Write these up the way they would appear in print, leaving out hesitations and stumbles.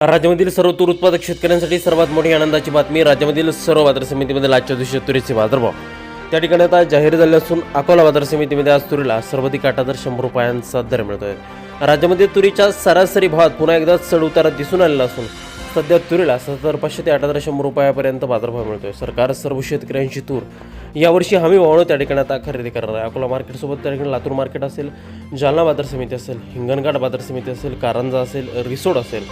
राज्यामधील सर्व तूर उत्पादक शेतकऱ्यांसाठी सर्वात मोठी आनंदाची बातमी. राज्यामधील सर्व बाजार समितीमध्ये आजच्या दिवशी तुरीचे बाजारभाव त्या ठिकाणी आता जाहीर झाले असून अकोला बाजार समितीमध्ये आज तुरीला सर्वाधिक 8,100 रुपयांचा दर मिळतोय. राज्यामध्ये तुरीच्या सरासरी भावात पुन्हा एकदा चढउतार दिसून आलेला असून सध्या तुरीला 7,500 ते 8,100 रुपयापर्यंत बाजारभाव मिळतोय. सरकार सर्व शेतकऱ्यांची तूर यावर्षी हमी भावानं त्या ठिकाणी आता खरेदी करणार आहे. अकोला मार्केटसोबत त्या ठिकाणी लातूर मार्केट असेल, जालना बाजार समिती असेल, हिंगणघाट बाजार समिती असेल, कारंजा असेल, रिसोड असेल,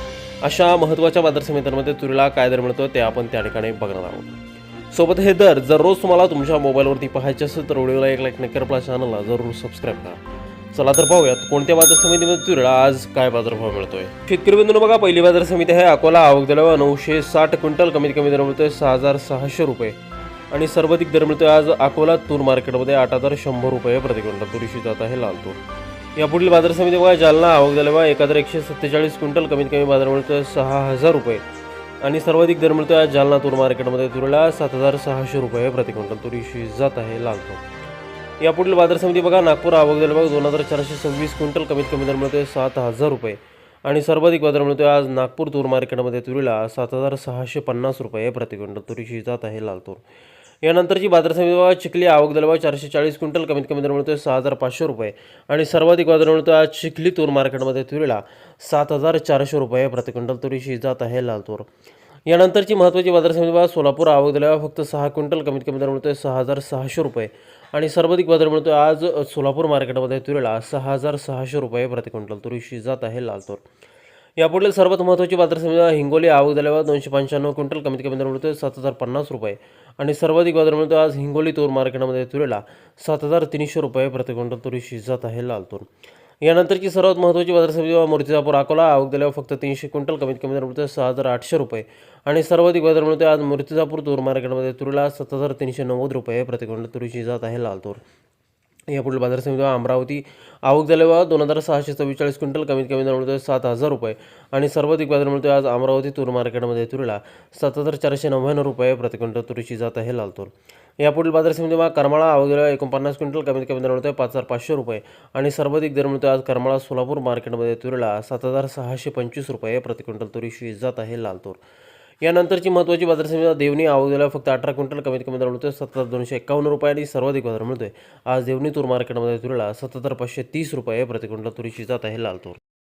अशा महत्त्वाच्या बाजार समित्यांमध्ये तुरीला काय दर मिळतो ते आपण त्या ठिकाणी बघणार आहोत. सोबत हे दर जर रोज तुम्हाला तुमच्या मोबाईलवरती पाहायचे असेल तर व्हिडिओला एक लाईक नक्की करा, आपल्या चॅनलला जरूर सबस्क्राईब करा. चला तर पाहूयात कोणत्या बाजार समितीमध्ये तुरीला आज काय बाजारभाव मिळतोय. शेतकरी बंधूंनो बघा, पहिली बाजार समिती आहे अकोला. आवक दिल्यावर 960 क्विंटल, कमीत कमी दर मिळतोय 6,600 रुपये आणि सर्वाधिक दर मिळतोय आज अकोला तूर मार्केटमध्ये 8,100 रुपये प्रति क्विंटल. तुरीची जात आहे लाल तूर. यापुढील बाजार समिती बघा, जालना. आवक दिल्यावर 1,147 क्विंटल, कमीत कमी बाजार मिळतोय 6,000 रुपये आणि सर्वाधिक दर मिळतोय आज जालना तूर मार्केटमध्ये तुरीला 7,600 रुपये प्रति क्विंटल. तुरीची जात आहे लाल तूर. यापुढील बाजार समिती बघा, नागपूर. आवक दिल्यावर बघा 2,426 क्विंटल, कमीत कमी दर मिळतोय 7,000 रुपये आणि सर्वाधिक बाजार मिळतोय आज नागपूर तूर मार्केटमध्ये तुरीला 7,650 रुपये प्रति क्विंटल. तुरीची जात आहे लाल तूर. यानंतरची बाजार समिती बघा, चिखली. आवक दिल्यावर 440 क्विंटल, कमीत कमी दर मिळतोय 6,500 रुपये आणि सर्वाधिक बाजार मिळतोय आज चिखली तूर मार्केटमध्ये तुरीला 7,400 रुपये प्रति क्विंटल. तुरीची जात आहे लाल तूर. यानंतरची महत्त्वाची बाजार समिती बघा, सोलापूर. आवक दिल्यावर फक्त 6 क्विंटल, कमीत कमी दर मिळतोय 6,600 रुपये आणि सर्वाधिक बाजार मिळतोय आज सोलापूर मार्केटमध्ये तुरीला 6,600 रुपये प्रति क्विंटल. तुरीची जात आहे लाल तूर. यापुढील सर्वात महत्त्वाची बाजार समिती हिंगोली. आवक दिल्यावर 295 क्विंटल, कमीत कमी दर मिळतोय 7,050 रुपये आणि सर्वाधिक बाजार मिळतोय आज हिंगोली तूर मार्केटमध्ये तुरीला 7,300 रुपये प्रति क्विंटल. तुरीची जात आहे लाल तूर. यानंतरची सर्वात महत्त्वाची बाजार समिती मूर्तिजापूर अकोला. आवक दिल्यावर फक्त 300 क्विंटल, कमीत कमी दर मिळतोय 6,800 रुपये आणि सर्वाधिक बाजार मिळतोय आज मूर्तिजापूर तूर मार्केटमध्ये तुरीला 7,390 रुपये प्रति क्विंटल. तुरीची जात आहे लाल तूर. यापुढील बाजार समिती अमरावती. आवक दिल्यावर 2,644 क्विंटल, कमीत कमी दर मिळतोय 7,000 रुपये आणि सर्वाधिक बाजार मिळतोय आज अमरावती तूर मार्केटमध्ये तुरीला 7,499 रुपये प्रति क्विंटल. तुरीची जात आहे लाल तूर. यापुढील बाजार समिती करमाळा. आवक दिल्यावर 49 क्विंटल, कमीत कमी दर मिळतोय 5,500 रुपये आणि सर्वाधिक दर मिळतोय आज करमाळा सोलापूर मार्केटमध्ये तुरीला 7,625 रुपये प्रति क्विंटल. तुरीची जात आहे लाल तूर. यानंतरची महत्त्वाची बाजार समिती देवणी. आवक दिल्यावर फक्त 18 क्विंटल, कमीत कमी दर मिळतोय 7,251 रुपये आणि सर्वाधिक बाजार मिळतोय आज देवणी तूर मार्केटमध्ये तुरीला 7,530 रुपये प्रति क्विंटल. तुरीची जात आहे लाल तूर.